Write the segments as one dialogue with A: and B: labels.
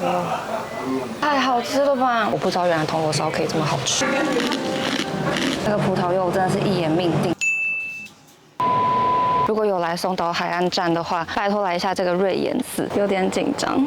A: 肉，太好吃了吧！我不知道原来铜锣烧可以这么好吃。这个葡萄柚真的是一言命定。如果有来松岛海岸站的话，拜托来一下这个瑞岩寺，有点紧张。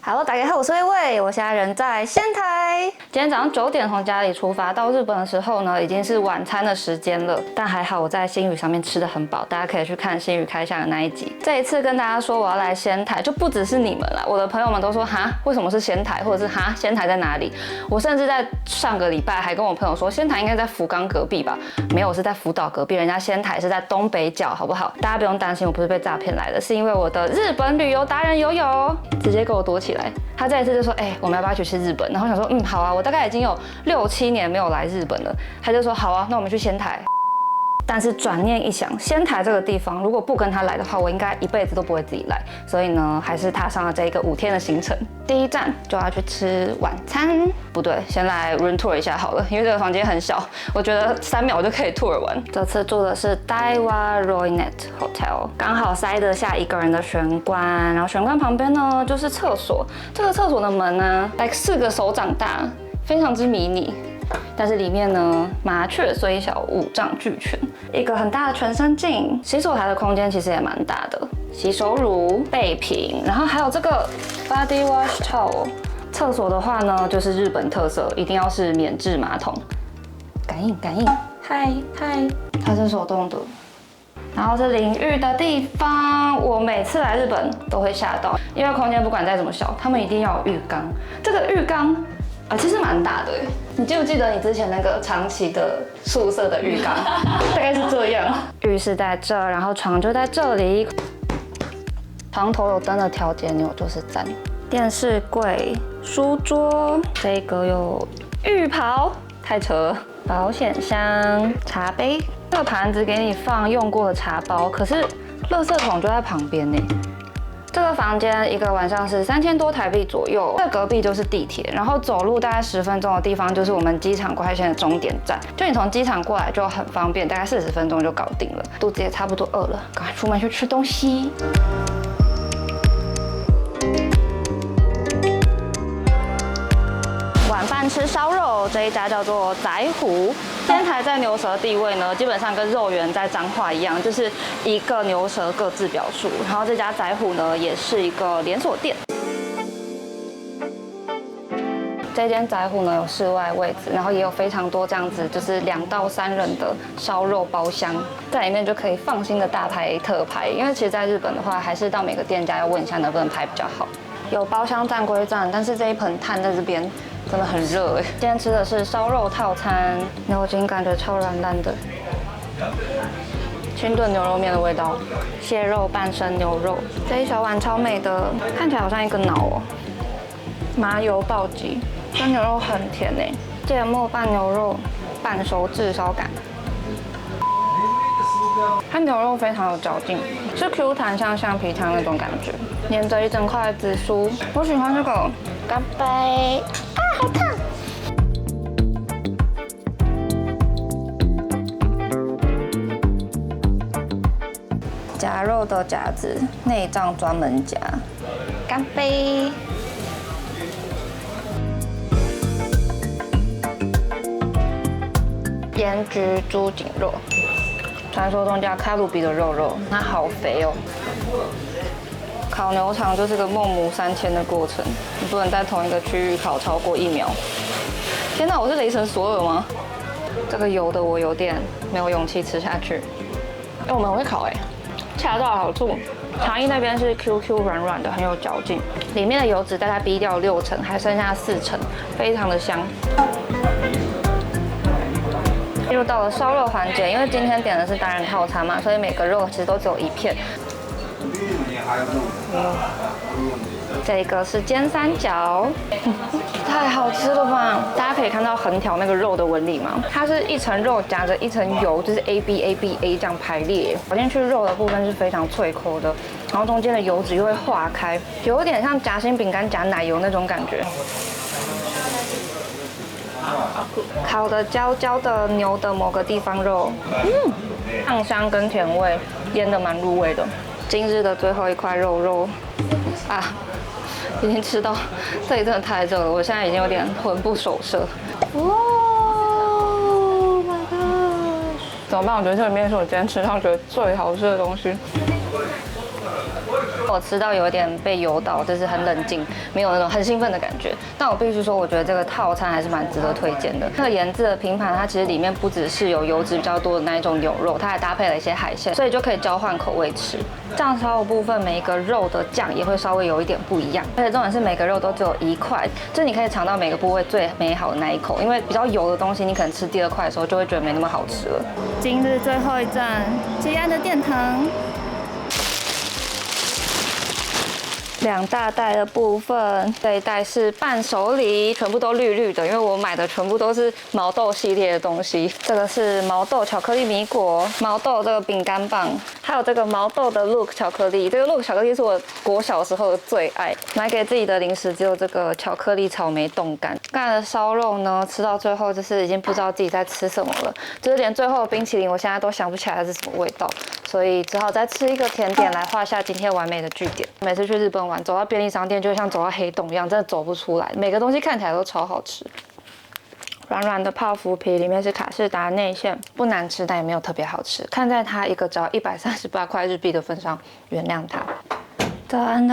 A: Hello， 大家好，我是薇薇，我现在人在仙台。今天早上9点从家里出发，到日本的时候呢，已经是晚餐的时间了。但还好我在星宇上面吃得很饱，大家可以去看星宇开箱的那一集。这一次跟大家说我要来仙台，就不只是你们啦，我的朋友们都说哈，为什么是仙台，或者是哈，仙台在哪里？我甚至在上个礼拜还跟我朋友说，仙台应该在福冈隔壁吧？没有，我是在福岛隔壁，人家仙台是在东北角，好不好？大家不用担心，我不是被诈骗来的，是因为我的日本旅游达人友友直接给我躲起来。他这一次就说，我们要不要一起去日本？然后我想说，好啊，我大概已经有6、7年没有来日本了。他就说，好啊，那我们去仙台。但是转念一想，仙台这个地方，如果不跟他来的话，我应该一辈子都不会自己来。所以呢，还是踏上了这一个5天的行程。第一站就要去吃晚餐，不对，先来 room tour 一下好了，因为这个房间很小，我觉得3秒就可以 tour 完。这次住的是 Daiwa Roynet Hotel， 刚好塞得下1个人的玄关，然后玄关旁边呢就是厕所，这个厕所的门呢，4个手掌大，非常之迷你。但是里面呢，麻雀虽小，五脏俱全。一个很大的全身镜，洗手台的空间其实也蛮大的。洗手乳、备品，然后还有这个 body wash towel。厕所的话呢，就是日本特色，一定要是免治马桶。感应，嗨，它是手动的。然后是淋浴的地方，我每次来日本都会吓到，因为空间不管再怎么小，他们一定要有浴缸。这个浴缸其实蛮大的耶。你记不记得你之前那个长期的宿舍的浴缸，大概是这样。浴室在这，然后床就在这里。床头有灯的调节钮就是赞。电视柜、书桌，这一个有浴袍，太扯了。保险箱、茶杯，这个盘子给你放用过的茶包，可是垃圾桶就在旁边呢。这个房间一个晚上是3000多台币左右，这隔壁就是地铁，然后走路大概10分钟的地方就是我们机场快线的终点站，就你从机场过来就很方便，大概40分钟就搞定了。肚子也差不多饿了，赶快出门去吃东西。晚饭吃烧肉，这一家叫做宰虎。仙台在牛舌地位呢，基本上跟肉圆在彰化一样，就是一个牛舌各自表述。然后这家宰虎呢，也是一个连锁店。这间宰虎呢有室外位置，然后也有非常多这样子，就是2到3人的烧肉包厢，在里面就可以放心的大排特排。因为其实在日本的话，还是到每个店家要问一下能不能排比较好。有包厢站归站，但是这一盆炭在这边真的很热哎。今天吃的是烧肉套餐，牛筋感觉超软烂的，清炖牛肉面的味道，蟹肉半生牛肉，这一小碗超美的，看起来好像一个脑哦。麻油爆鸡，这牛肉很甜哎，芥末拌牛肉，半熟炙烧感。它牛肉非常有嚼劲，是 Q 弹像橡皮汤那种感觉，粘着一整块紫苏。我喜欢这个，干杯！好烫！夹肉的夹子，内脏专门夹。干杯！盐焗猪颈肉。传说中叫卡路比的肉，它好肥哦。烤牛肠就是个孟母3迁的过程，你不能在同一个区域烤超过1秒。天哪，我是雷神索尔吗？这个油的我有点没有勇气吃下去。我们很会烤恰到好处。肠衣那边是 QQ 软软的，很有嚼劲，里面的油脂大概逼掉60%，还剩下40%，非常的香。又到了烧肉环节，因为今天点的是单人套餐嘛，所以每个肉其实都只有1片。这个是煎三角，太好吃了吧！大家可以看到横条那个肉的纹理吗？它是一层肉夹着一层油，就是 A 这样排列。咬进去肉的部分是非常脆口的，然后中间的油脂又会化开，有点像夹心饼干夹奶油那种感觉。烤的焦焦的牛的某个地方肉，酱香跟甜味腌的蛮入味的。今日的最后一块肉啊，已经吃到，这里真的太热了，我现在已经有点魂不守舍。Oh my god！ 怎么办？我觉得这里面是我今天吃上觉得最好吃的东西。我吃到有点被油到，就是很冷静，没有那种很兴奋的感觉。但我必须说，我觉得这个套餐还是蛮值得推荐的。那个盐渍的拼盘，它其实里面不只是有油脂比较多的那一种牛肉，它还搭配了一些海鲜，所以就可以交换口味吃。酱烧的部分，每一个肉的酱也会稍微有一点不一样，而且重点是每个肉都只有1块，就是你可以尝到每个部位最美好的那一口。因为比较油的东西，你可能吃第2块的时候就会觉得没那么好吃了。今日最后一站，吉安的殿堂。2大袋的部分，这一袋是伴手礼，全部都绿绿的，因为我买的全部都是毛豆系列的东西。这个是毛豆巧克力米果，毛豆这个饼干棒，还有这个毛豆的 Look 巧克力。这个 Look 巧克力是我国小时候的最爱，买给自己的零食只有这个巧克力草莓冻干。刚才的烧肉呢，吃到最后就是已经不知道自己在吃什么了，就是连最后的冰淇淋，我现在都想不起来它是什么味道，所以只好再吃一个甜点来画下今天完美的句点。每次去日本玩，走到便利商店就像走到黑洞一样，真的走不出来。每个东西看起来都超好吃，软软的泡芙皮，里面是卡士达内馅，不难吃，但也没有特别好吃。看在它一个只要138块日币的份上，原谅它。早安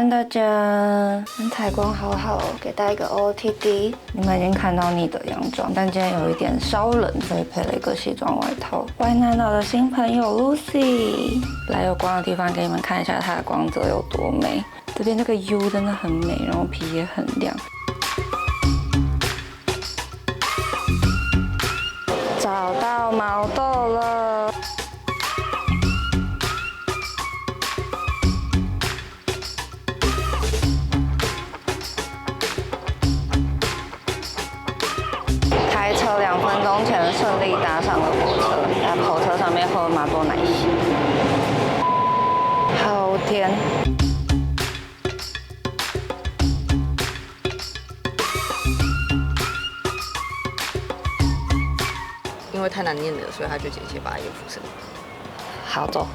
A: 大家，采光好好，给大家一个 OOTD。你们已经看到你的洋装，但今天有一点稍冷，所以配了一个西装外套。歪奶脑的新朋友 Lucy， 来有光的地方给你们看一下它的光泽有多美。这边这个 U 真的很美，然后皮也很亮。找到毛豆了。开车2分钟前顺利搭上了火车，在火车上面喝麻豆奶昔，好甜。
B: 因为太难念了，所以他就直接把它用复声。
A: 好走。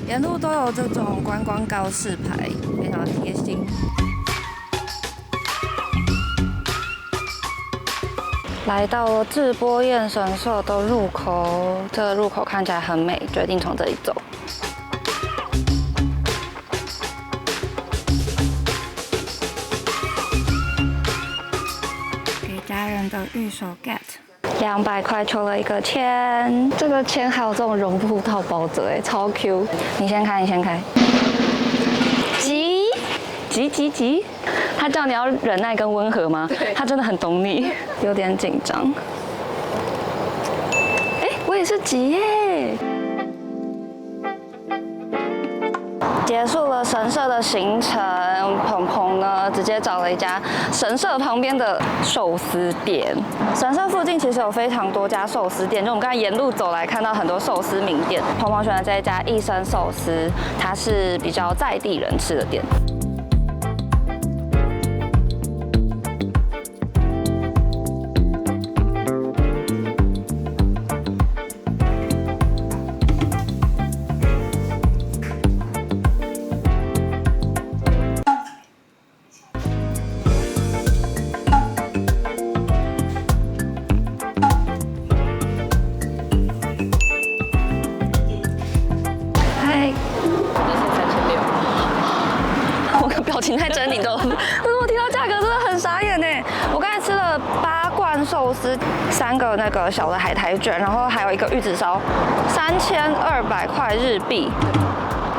A: 沿路都有这种观光告示牌，非常贴心。来到了智波彦神社的入口，这个入口看起来很美，决定从这里走。给家人的玉手 get，200块抽了一个签，这个签还有这种绒布套包着，哎，超 Q。你先开，你先开。急，他叫你要忍耐跟温和吗？他真的很懂你，有点紧张。哎，我也是急耶。结束了神社的行程，鹏鹏呢直接找了一家神社旁边的寿司店。神社附近其实有非常多家寿司店，就我们刚才沿路走来看到很多寿司名店。鹏鹏选的这一家一生寿司，它是比较在地人吃的店。表情太狰狞了，但是我听到价格真的很傻眼呢。我刚才吃了8罐寿司，3个那个小的海苔卷，然后还有一个玉子烧，3200块日币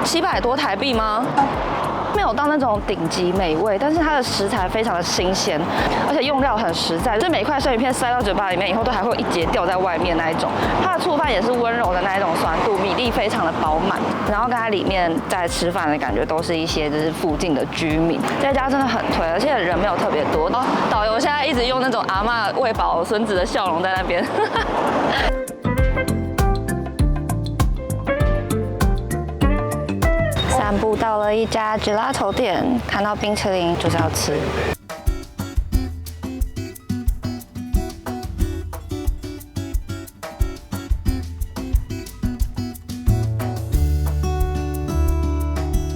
A: ，700多台币吗？没有到那种顶级美味，但是它的食材非常的新鲜，而且用料很实在，就是每一块生鱼片塞到嘴巴里面以后，都还会有一节掉在外面那一种。它的醋饭也是温柔的那一种酸度，米粒非常的饱满，然后跟它里面在吃饭的感觉都是一些就是附近的居民。这家真的很推，而且人没有特别多。导游现在一直用那种阿嬷喂饱孙子的笑容在那边。散步到了一家 gelato 店，看到冰淇淋就是要吃。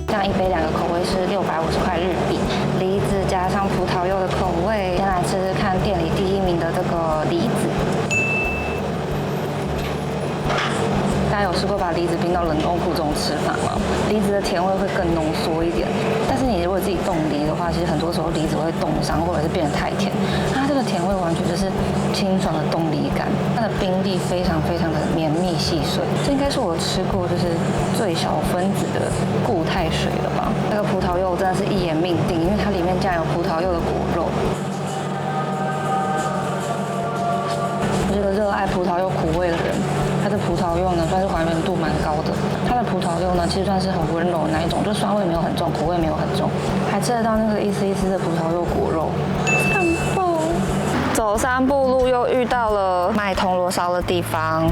A: 这样1杯2个口味是块日币。梨子加上葡萄柚的口味，先来吃吃看店里第1名的这个梨子。大家有试过把梨子冰到冷冻库中吃法吗？梨子的甜味会更浓缩一点，但是你如果自己冻梨的话，其实很多时候梨子会冻伤，或者是变得太甜。它这个甜味完全就是清爽的冻梨感，它的冰粒非常非常的绵密细碎，这应该是我吃过就是最小分子的固态水了吧？那个葡萄柚真的是一言命定，因为它里面竟然有葡萄柚的果肉。我是个热爱葡萄柚苦味的人。它的葡萄柚呢，算是还原度蛮高的。它的葡萄柚呢，其实算是很温柔的那一种，就酸味没有很重，苦味没有很重，还吃得到那个一丝一丝的葡萄柚果肉。散步，走3步路又遇到了卖铜锣烧的地方。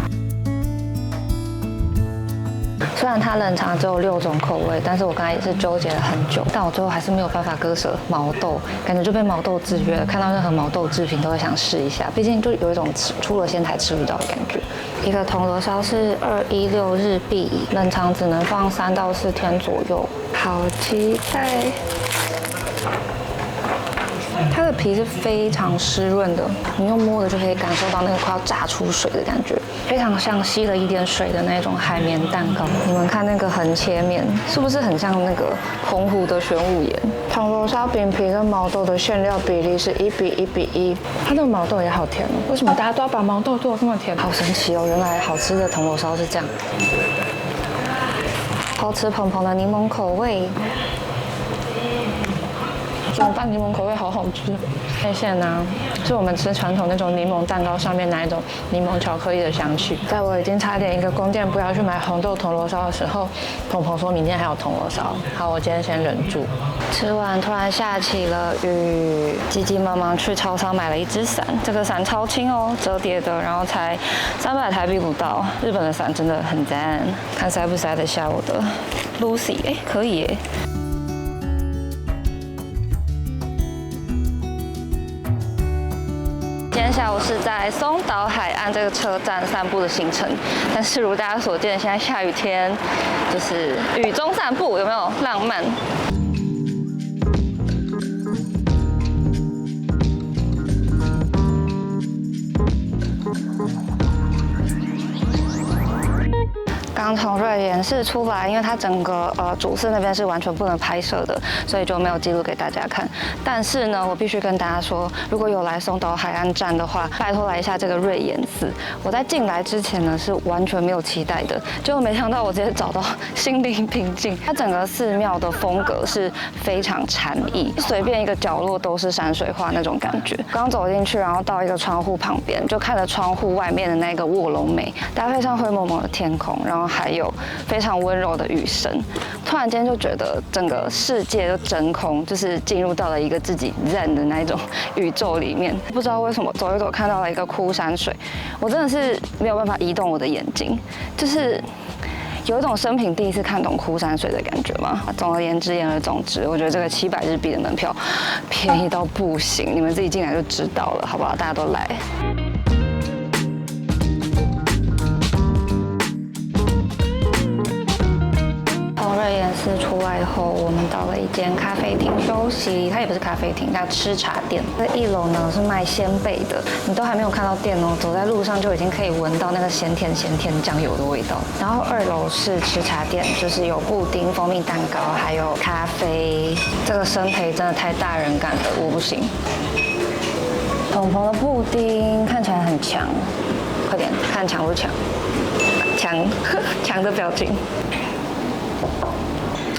A: 虽然它冷茶只有6种口味，但是我刚才也是纠结了很久，但我最后还是没有办法割舍毛豆，感觉就被毛豆制约了。看到任何毛豆制品都会想试一下，毕竟就有一种出了仙台吃不到的感觉。一个铜锣烧是216日币，冷藏只能放3到4天左右，好期待！它的皮是非常湿润的，你用摸的就可以感受到那个快要炸出水的感觉，非常像吸了一点水的那种海绵蛋糕。你们看那个横切面，是不是很像那个澎湖的玄武岩？铜锣烧饼皮跟毛豆的馅料比例是1:1:1，它那个毛豆也好甜哦。为什么大家都要把毛豆做得这么甜？好神奇哦！原来好吃的铜锣烧是这样。好吃蓬蓬的柠檬口味。怎么办？柠檬口味好好吃。内馅呢，是我们吃传统那种柠檬蛋糕上面那一种柠檬巧克力的香气。在我已经差点一个宫殿不要去买红豆铜锣烧的时候，鹏鹏说明天还有铜锣烧。好，我今天先忍住。吃完突然下起了雨，急急忙忙去超商买了一只伞，这个伞超轻哦，折叠的，然后才300台币不到。日本的伞真的很赞，看塞不塞得下我的 Lucy， 哎，可以耶。今天下午是在松岛海岸这个车站散步的行程，但是如大家所见，现在下雨天，就是雨中散步，有没有浪漫？刚从瑞岩市出来，因为它整个主寺那边是完全不能拍摄的，所以就没有记录给大家看。但是呢，我必须跟大家说，如果有来松岛海岸站的话，拜托来一下这个瑞岩寺。我在进来之前呢是完全没有期待的，结果没想到我直接找到心灵平静。它整个寺庙的风格是非常禅意，随便一个角落都是山水画那种感觉。刚走进去，然后到一个窗户旁边，就看着窗户外面的那个卧龙梅，搭配上灰蒙蒙的天空，然后还有非常温柔的雨声，突然间就觉得整个世界都真空，就是进入到了一个自己Zen的那种宇宙里面。不知道为什么走一走看到了一个枯山水，我真的是没有办法移动我的眼睛，就是有一种生平第一次看懂枯山水的感觉嘛。总而言之，言而总之，我觉得这个700日币的门票便宜到不行，你们自己进来就知道了，好不好？大家都来。瑞岩寺出来后，我们到了一间咖啡厅休息。它也不是咖啡厅，它吃茶店。在1楼呢是卖鲜贝的，你都还没有看到店哦，走在路上就已经可以闻到那个咸甜酱油的味道。然后2楼是吃茶店，就是有布丁、蜂蜜蛋糕，还有咖啡。这个生培真的太大人感了，我不行。鹏鹏的布丁看起来很强，快点看强不强？强，强的表情。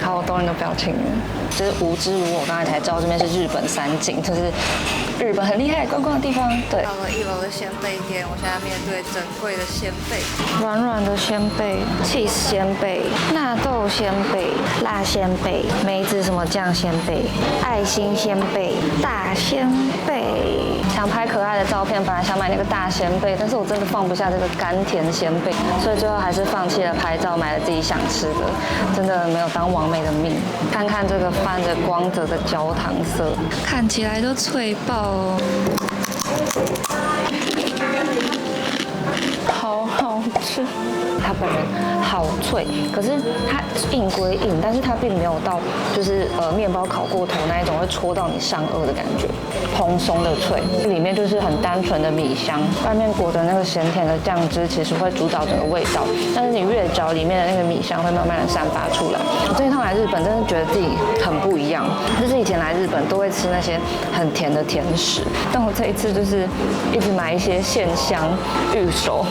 A: 好，我懂你的表情了。就是无知如我，刚才才知道这边是日本三景，就是日本很厉害观光的地方。对，
B: 到了1楼的鲜贝店，我现在面对珍贵的鲜贝，
A: 软软的鲜贝、cheese 鲜贝、纳豆鲜贝、辣鲜贝、梅子什么酱鲜贝、爱心鲜贝、大鲜贝。想拍可爱的照片，本来想买那个大鲜贝，但是我真的放不下这个甘甜鲜贝，所以最后还是放弃了拍照，买了自己想吃的。真的没有当网美的命。看看这个泛着光泽的焦糖色，看起来都脆爆哦。好好吃。它本人好脆，可是它硬归硬，但是它并没有到就是面包烤过头那一种会戳到你上颚的感觉，蓬松的脆，里面就是很单纯的米香，外面裹着那个咸甜的酱汁，其实会主导整个味道，但是你越嚼里面的那个米香会慢慢的散发出来。我这一趟来日本，真的觉得自己很不一样，就是以前来日本都会吃那些很甜的甜食，但我这一次就是一直买一些线香、玉手，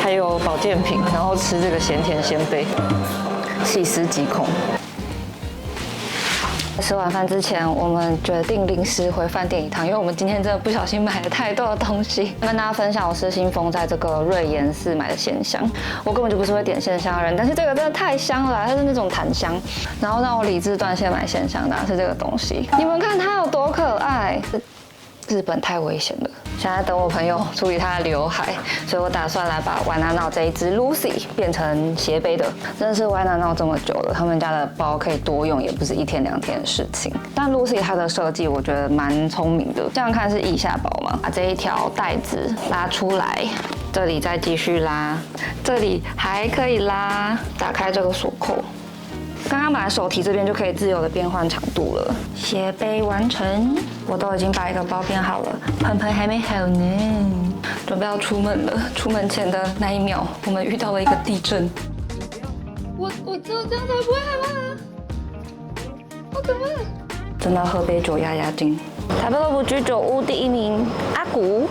A: 还有保健品，然后吃这个咸甜鲜贝，细思极恐。吃晚饭之前，我们决定临时回饭店一趟，因为我们今天真的不小心买了太多的东西。跟大家分享我失心疯在这个瑞妍寺买的线香，我根本就不是会点线香的人，但是这个真的太香了，它是那种檀香。然后让我理智断线买线香的是这个东西，你们看它有多可爱。日本太危险了，现在等我朋友处理他的刘海，所以我打算来把歪娜闹这一只 Lucy 变成斜背的。真的是歪娜闹这么久了，他们家的包可以多用，也不是1天2天的事情。但 Lucy 它的设计我觉得蛮聪明的，这样看是腋下包嘛，把这一条带子拉出来，这里再继续拉，这里还可以拉，打开这个锁扣。刚刚本来手提这边就可以自由的变换长度了，斜背完成，我都已经把一个包编好了，盆盆还没好呢，准备要出门了。出门前的那一秒，我们遇到了一个地震。我只有这样才不会害怕，好可怕！真的要喝杯酒压压惊。台北乐福居酒屋第1名阿古，